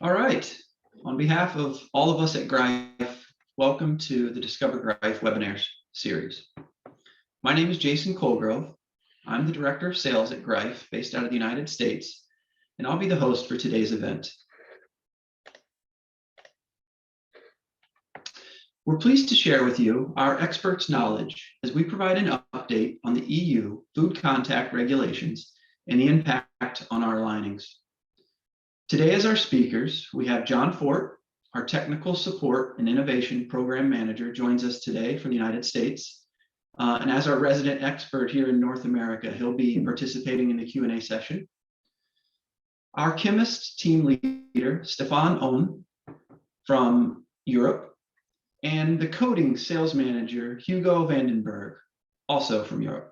All right. On behalf of all of us at Greif, welcome to the Discover Greif webinar series. My name is Jason Colgrove. I'm the Director of Sales at Greif, based out of the United States, and I'll be the host for today's event. We're pleased to share with you our experts' knowledge as we provide an update on the EU food contact regulations and the impact on our linings. Today, as our speakers, we have John Fort, our Technical Support and Innovation Program Manager, joins us today from the United States. And as our resident expert here in North America, he'll be participating in the Q&A session. Our chemist team leader, Stefan Oehn from Europe, and the coding sales manager, Hugo Vandenberg, also from Europe.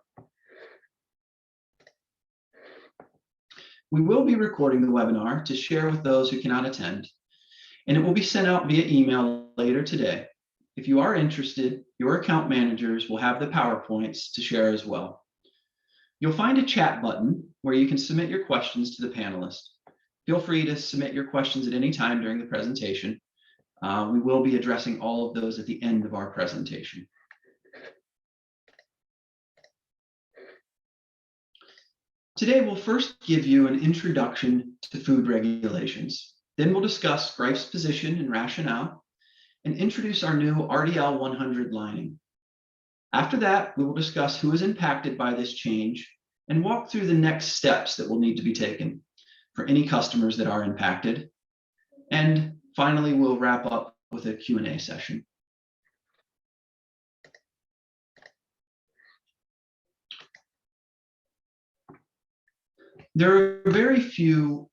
We will be recording the webinar to share with those who cannot attend, and it will be sent out via email later today. If you are interested, your account managers will have the PowerPoints to share as well. You'll find a chat button where you can submit your questions to the panelists. Feel free to submit your questions at any time during the presentation. We will be addressing all of those at the end of our presentation. Today, we'll first give you an introduction to food regulations. Then we'll discuss Greif's position and rationale and introduce our new RDL 100 lining. After that, we will discuss who is impacted by this change and walk through the next steps that will need to be taken for any customers that are impacted. And finally, we'll wrap up with a Q&A session. There are very few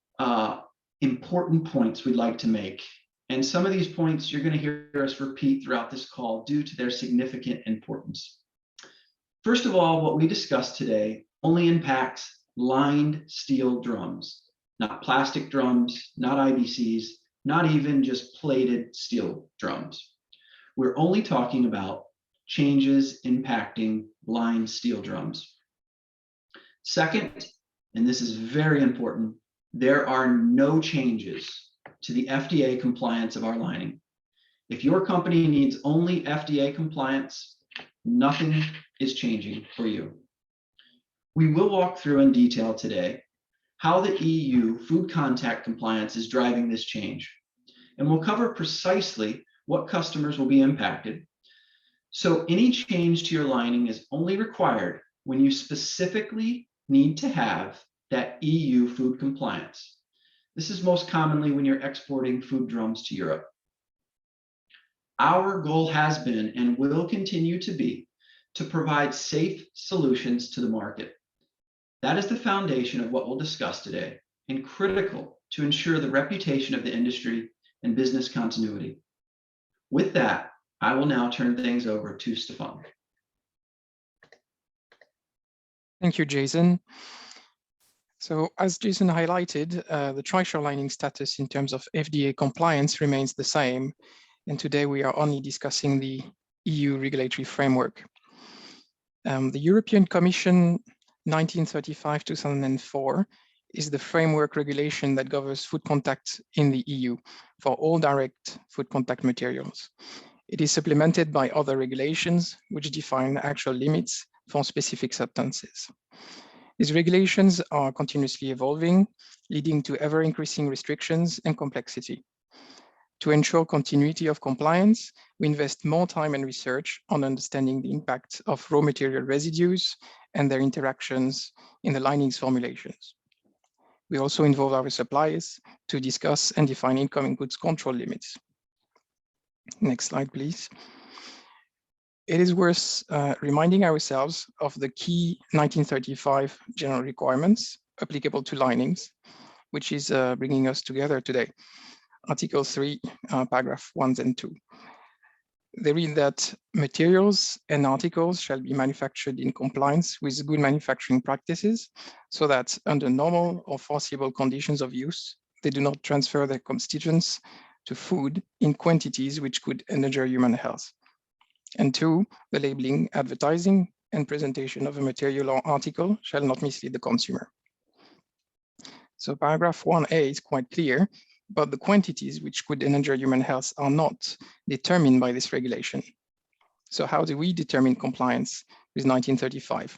important points we'd like to make, and some of these points you're going to hear us repeat throughout this call due to their significant importance. First of all, what we discussed today only impacts lined steel drums, not plastic drums, not IBCs, not even just plated steel drums. We're only talking about changes impacting lined steel drums. Second, and this is very important, there are no changes to the FDA compliance of our lining. If your company needs only FDA compliance, nothing is changing for you. We will walk through in detail today how the EU food contact compliance is driving this change. And we'll cover precisely what customers will be impacted. So any change to your lining is only required when you specifically need to have that EU food compliance. This is most commonly when you're exporting food drums to Europe. Our goal has been and will continue to be to provide safe solutions to the market. That is the foundation of what we'll discuss today and critical to ensure the reputation of the industry and business continuity. With that, I will now turn things over to Stefan. Thank you, Jason. So as Jason highlighted, the Trisure lining status in terms of FDA compliance remains the same. And today we are only discussing the EU regulatory framework. The European Commission 1935-2004 is the framework regulation that governs food contact in the EU for all direct food contact materials. It is supplemented by other regulations which define actual limits for specific substances. These regulations are continuously evolving, leading to ever-increasing restrictions and complexity. To ensure continuity of compliance, we invest more time and research on understanding the impact of raw material residues and their interactions in the linings formulations. We also involve our suppliers to discuss and define incoming goods control limits. Next slide, please. It is worth reminding ourselves of the key 1935 general requirements applicable to linings, which is bringing us together today. Article 3, paragraph 1 and 2. They read that materials and articles shall be manufactured in compliance with good manufacturing practices so that under normal or foreseeable conditions of use, they do not transfer their constituents to food in quantities which could endanger human health. And 2, the labeling, advertising, and presentation of a material or article shall not mislead the consumer. So paragraph 1a is quite clear. but the quantities which could endanger human health are not determined by this regulation. So how do we determine compliance with 1935?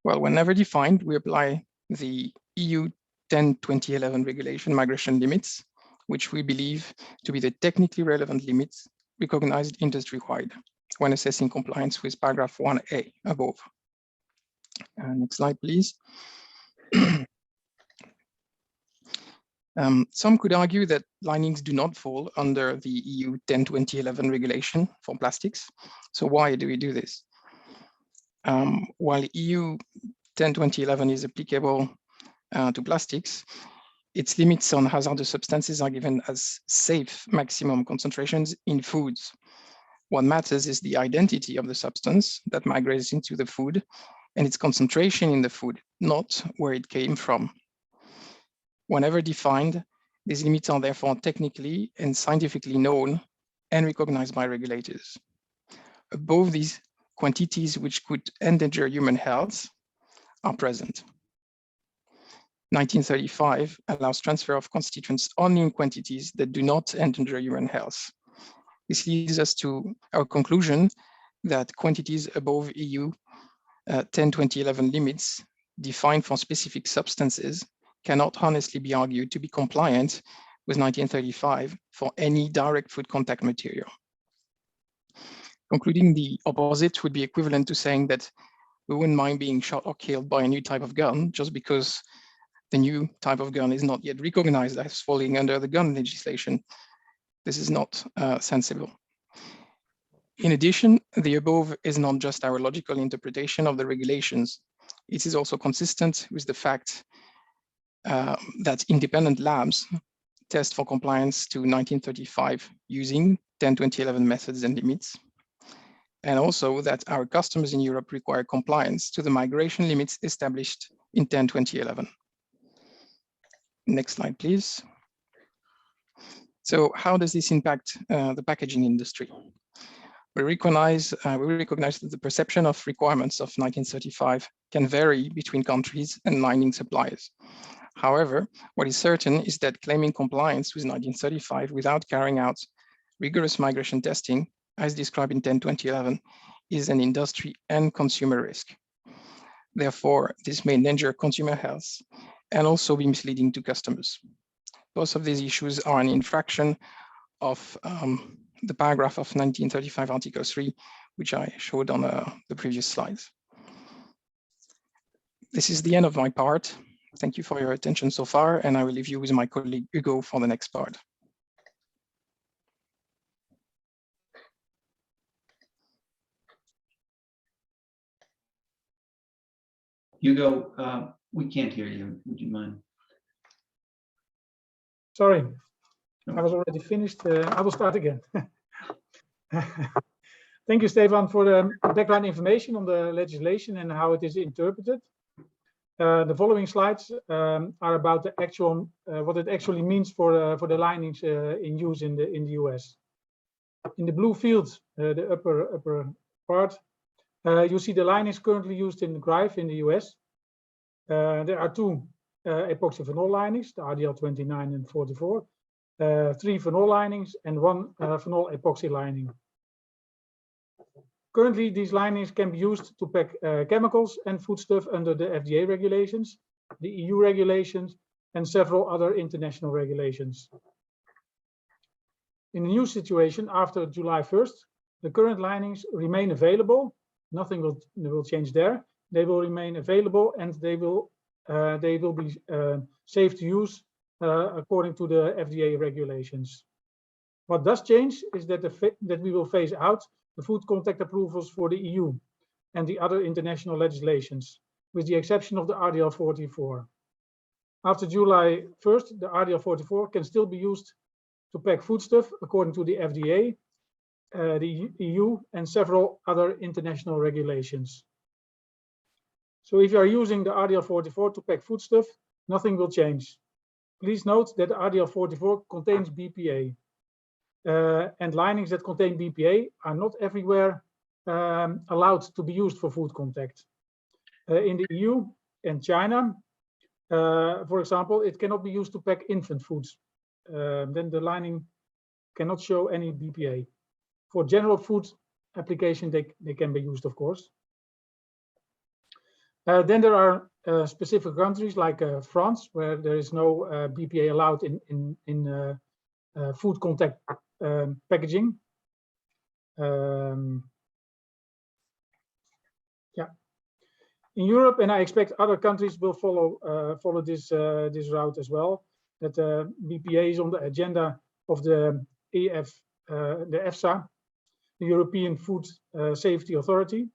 Well, whenever defined, we apply the EU 10-2011 regulation migration limits, which we believe to be the technically relevant limits recognized industry-wide when assessing compliance with paragraph 1A above. Next slide, please. Some could argue that linings do not fall under the EU 10-2011 regulation for plastics. So why do we do this? While EU 10-2011 is applicable to plastics, its limits on hazardous substances are given as safe maximum concentrations in foods. What matters is the identity of the substance that migrates into the food and its concentration in the food, not where it came from. Whenever defined, these limits are therefore technically and scientifically known and recognized by regulators. Above these, quantities which could endanger human health are present. 1935 allows transfer of constituents only in quantities that do not endanger human health. This leads us to our conclusion that quantities above EU 10-2011 limits defined for specific substances cannot honestly be argued to be compliant with 1935 for any direct food contact material. Concluding the opposite would be equivalent to saying that we wouldn't mind being shot or killed by a new type of gun just because the new type of gun is not yet recognized as falling under the gun legislation. This is not sensible. In addition, the above is not just our logical interpretation of the regulations. It is also consistent with the fact that independent labs test for compliance to 1935 using 10-2011 methods and limits, and also that our customers in Europe require compliance to the migration limits established in 10-2011. Next slide, please. So how does this impact the packaging industry? We recognize that the perception of requirements of 1935 can vary between countries and lining suppliers. However, what is certain is that claiming compliance with 1935 without carrying out rigorous migration testing, as described in 10-2011, is an industry and consumer risk. Therefore, this may endanger consumer health and also be misleading to customers. Both of these issues are an infraction of the paragraph of 1935 Article 3, which I showed on the previous slides. This is the end of my part. Thank you for your attention so far, and I will leave you with my colleague Hugo for the next part. Hugo, we can't hear you. Would you mind? Sorry, I was already finished. I will start again. Thank you, Stefan, for the background information on the legislation and how it is interpreted. The following slides are about the actual what it actually means for the linings in use in the US. In the blue field, the upper part, you see the linings currently used in Greif in the US. There are two epoxy phenol linings, the RDL 29 and 44, 3 phenol linings, and 1 phenol epoxy lining. Currently, these linings can be used to pack chemicals and foodstuff under the FDA regulations, the EU regulations, and several other international regulations. In the new situation after July 1st, the current linings remain available. Nothing will change there. They will remain available, and they will be safe to use according to the FDA regulations. What does change is that we will phase out the food contact approvals for the EU and the other international legislations, with the exception of the RDL 44. After July 1st, the RDL 44 can still be used to pack foodstuff according to the FDA, the EU, and several other international regulations. So if you are using the RDL 44 to pack foodstuff, nothing will change. Please note that the RDL 44 contains BPA. And linings that contain BPA are not everywhere allowed to be used for food contact. In the EU and China, for example, it cannot be used to pack infant foods then the lining cannot show any BPA. For general food application, they can be used, of course. Then there are specific countries like France, where there is no BPA allowed in food contact packaging. Yeah. In Europe, and I expect other countries will follow this route as well. That BPA is on the agenda of the EFSA, the European Food Safety Authority.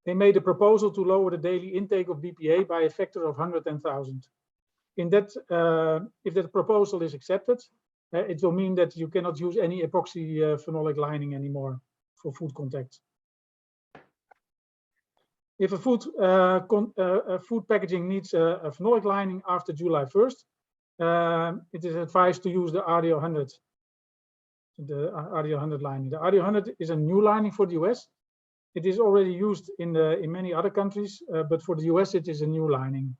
They made a proposal to lower the daily intake of BPA by a factor of 100,000. In that, if that proposal is accepted, it will mean that you cannot use any epoxy phenolic lining anymore for food contact. If a food packaging needs a phenolic lining after July 1st, it is advised to use the RDL 100. The RDL 100 lining. The RDL 100 is a new lining for the US. It is already used in many other countries, but for the US it is a new lining.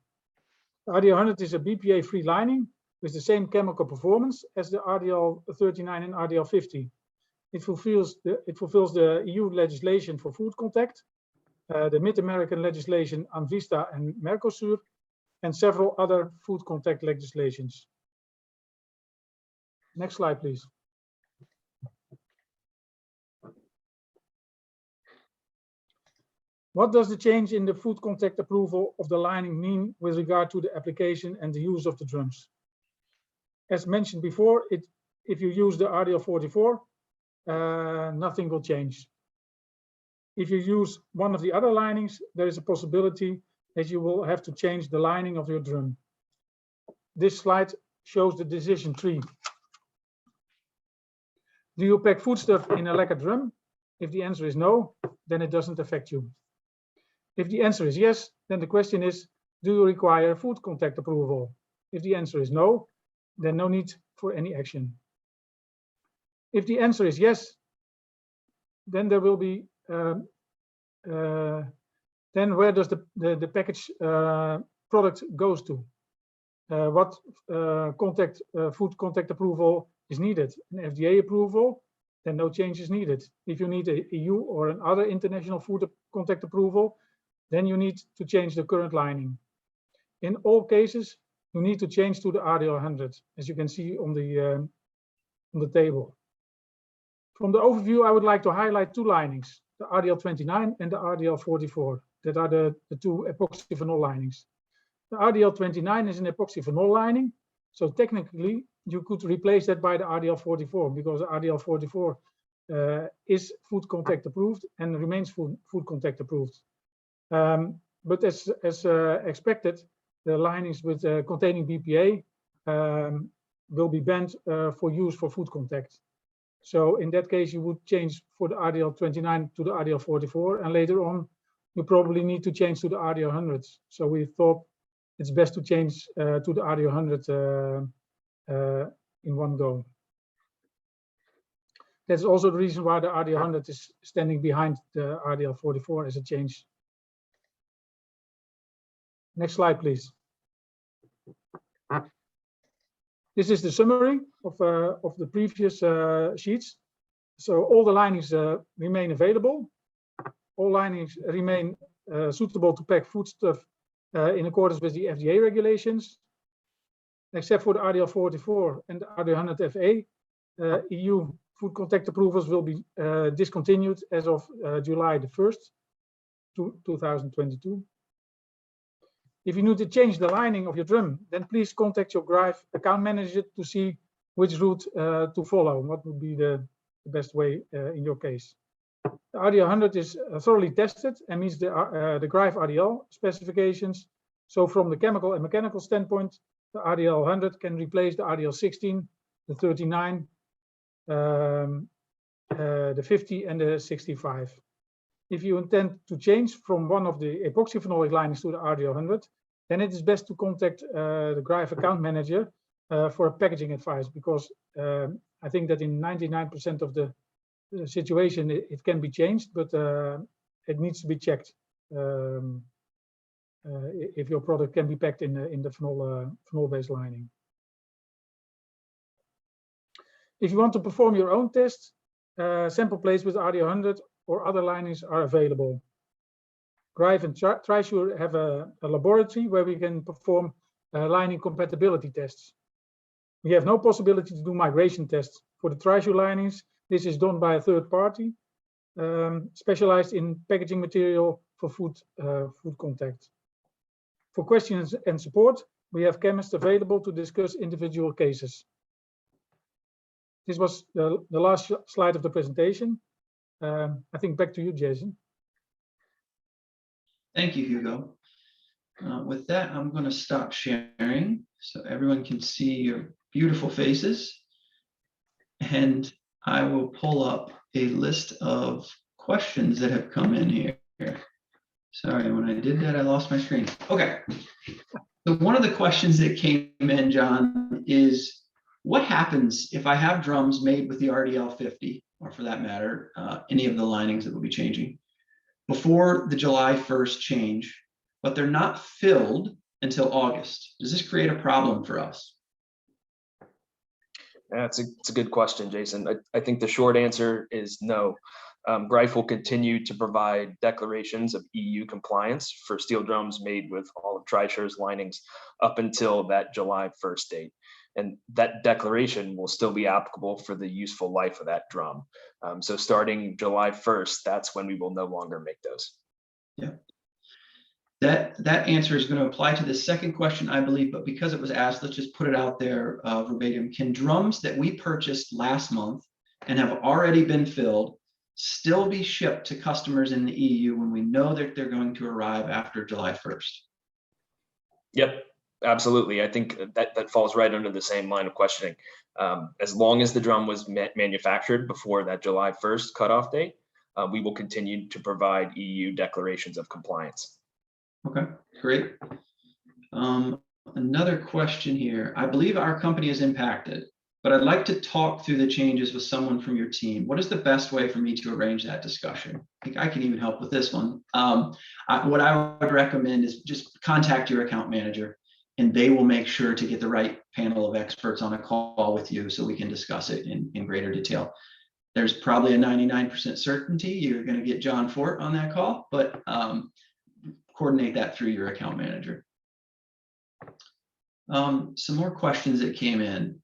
The RDL 100 is a BPA-free lining with the same chemical performance as the RDL 39 and RDL 50. It fulfills the EU legislation for food contact, the Mid-American legislation ANVISTA and Mercosur, and several other food contact legislations. Next slide, please. What does the change in the food contact approval of the lining mean with regard to the application and the use of the drums? As mentioned before, if you use the RDL 44, nothing will change. If you use one of the other linings, there is a possibility that you will have to change the lining of your drum. This slide shows the decision tree. Do you pack foodstuff in a lacquer drum? If the answer is no, then it doesn't affect you. If the answer is yes, then the question is, do you require food contact approval? If the answer is no, then no need for any action. If the answer is yes, then there will be, then where does the package product goes to? What food contact approval is needed? An FDA approval, then no change is needed. If you need a EU or another international food contact approval, then you need to change the current lining. In all cases, you need to change to the RDL 100, as you can see on the table. From the overview, I would like to highlight two linings, the RDL 29 and the RDL 44, that are the two epoxy phenol linings. The RDL 29 is an epoxy phenol lining, so technically you could replace that by the RDL 44 because the RDL 44 is food contact approved and remains food contact approved. But as expected, the linings with containing BPA will be banned for use for food contact. So in that case, you would change for the RDL 29 to the RDL 44, and later on, you probably need to change to the RDL 100. So we thought it's best to change to the RDL 100 in one go. That's also the reason why the RDL 100 is standing behind the RDL 44 as a change. Next slide, please. This is the summary of the previous sheets. So all the linings remain available. All linings remain suitable to pack foodstuff in accordance with the FDA regulations, except for the RDL 44 and the RDL 100 FA. EU food contact approvals will be discontinued as of July the 1st, 2022. If you need to change the lining of your drum, then please contact your Greif account manager to see which route to follow. What would be the best way in your case? The RDL 100 is thoroughly tested and meets the Greif RDL specifications. So from the chemical and mechanical standpoint, the RDL 100 can replace the RDL 16, the 39, the 50 and the 65. If you intend to change from one of the epoxy phenolic linings to the RDL 100, then it is best to contact the Greif account manager for a packaging advice, because I think that in 99% of the situation it can be changed, but it needs to be checked if your product can be packed in the phenol-based lining. If you want to perform your own test, sample plates with RDL100 or other linings are available. Greif and Trisure have a laboratory where we can perform lining compatibility tests. We have no possibility to do migration tests for the Trisure linings. This is done by a third party specialized in packaging material for food contact. For questions and support, we have chemists available to discuss individual cases. This was the last slide of the presentation. I think back to you, Jason. Thank you, Hugo. With that, I'm going to stop sharing so everyone can see your beautiful faces. And I will pull up a list of questions that have come in here. Sorry, when I did that, I lost my screen. Okay. So one of the questions that came in, John, is what happens if I have drums made with the RDL 50, or for that matter, any of the linings that will be changing, before the July 1st change, but they're not filled until August? Does this create a problem for us? Yeah, it's a good question, Jason. I think the short answer is no. Greif will continue to provide declarations of EU compliance for steel drums made with all of Trisure's linings up until that July 1st date. And that declaration will still be applicable for the useful life of that drum. So starting July 1st, that's when we will no longer make those. Yeah. That answer is going to apply to the second question, I believe, but because it was asked, let's just put it out there verbatim. Can drums that we purchased last month and have already been filled still be shipped to customers in the EU when we know that they're going to arrive after July 1st? Yep, absolutely. I think that falls right under the same line of questioning. As long as the drum was manufactured before that July 1st cutoff date, we will continue to provide EU declarations of compliance. Okay, great. Another question here. I believe our company is impacted, but I'd like to talk through the changes with someone from your team. What is the best way for me to arrange that discussion? I think I can even help with this one. What I would recommend is just contact your account manager, and they will make sure to get the right panel of experts on a call with you so we can discuss it in greater detail. There's probably a 99% certainty you're going to get John Fort on that call, but coordinate that through your account manager. Some more questions that came in.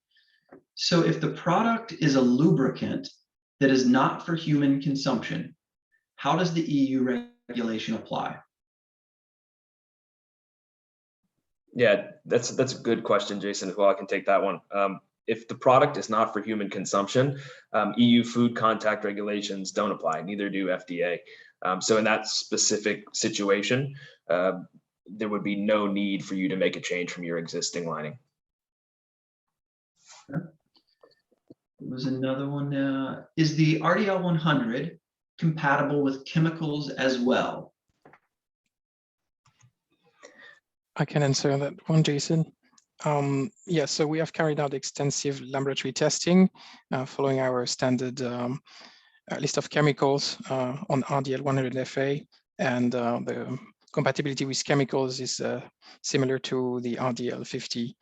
So if the product is a lubricant that is not for human consumption, how does the EU regulation apply? Yeah, that's a good question, Jason, as well. I can take that one. If the product is not for human consumption, EU food contact regulations don't apply, neither do FDA. So in that specific situation, there would be no need for you to make a change from your existing lining. There was another one. Is the RDL 100 compatible with chemicals as well? I can answer that one, Jason. Yes, so we have carried out extensive laboratory testing following our standard list of chemicals on RDL 100 FA, and the compatibility with chemicals is similar to the RDL 50.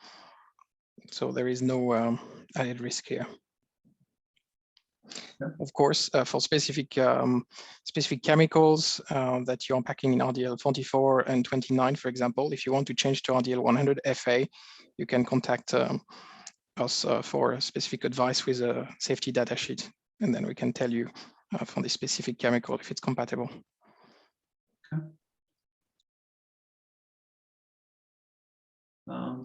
So there is no added risk here. Yeah. Of course, for specific chemicals that you're packing in RDL 44 and 29, for example, if you want to change to RDL 100 FA, you can contact us for specific advice with a safety data sheet, and then we can tell you for the specific chemical if it's compatible. Okay.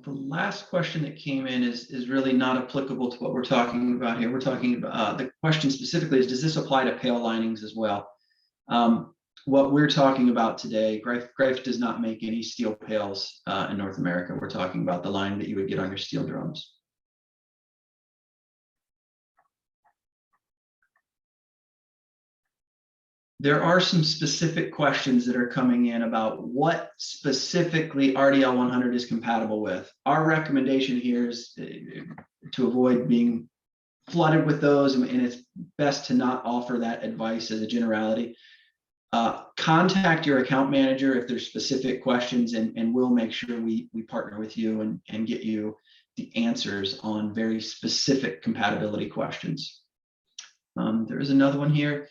The last question that came in is really not applicable to what we're talking about here. We're talking about the question specifically is, does this apply to pail linings as well? What we're talking about today, Greif does not make any steel pails in North America. We're talking about the line that you would get on your steel drums. There are some specific questions that are coming in about what specifically RDL 100 is compatible with. Our recommendation here is to avoid being flooded with those, and it's best to not offer that advice as a generality. Contact your account manager if there's specific questions, and we'll make sure we partner with you and get you the answers on very specific compatibility questions. There is another one here.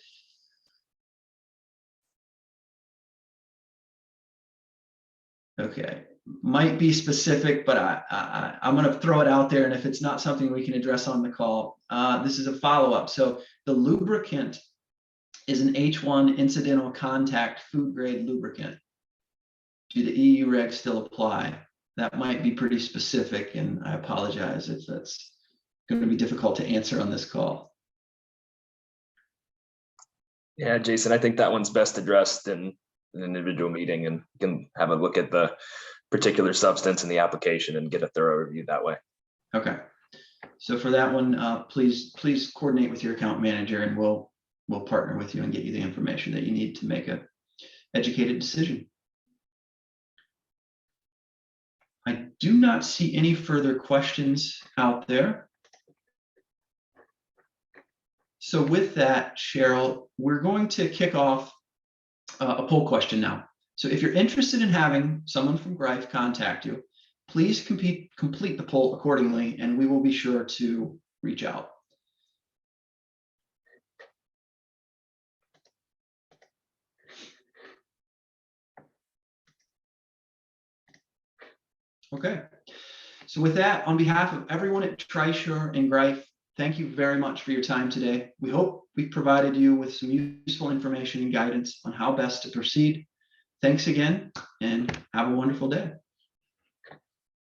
Okay, might be specific, but I'm going to throw it out there. And if it's not something we can address on the call, this is a follow-up. So the lubricant is an H1 incidental contact food grade lubricant. Do the EU regs still apply? That might be pretty specific, and I apologize if that's going to be difficult to answer on this call. Yeah, Jason, I think that one's best addressed in an individual meeting, and you can have a look at the particular substance in the application and get a thorough review that way. Okay. So for that one, please coordinate with your account manager, and we'll partner with you and get you the information that you need to make a educated decision. I do not see any further questions out there. So with that, Cheryl, we're going to kick off a poll question now. So if you're interested in having someone from Greif contact you, please complete the poll accordingly, and we will be sure to reach out. Okay. So with that, on behalf of everyone at Trisure and Greif, thank you very much for your time today. We hope we've provided you with some useful information and guidance on how best to proceed. Thanks again, and have a wonderful day.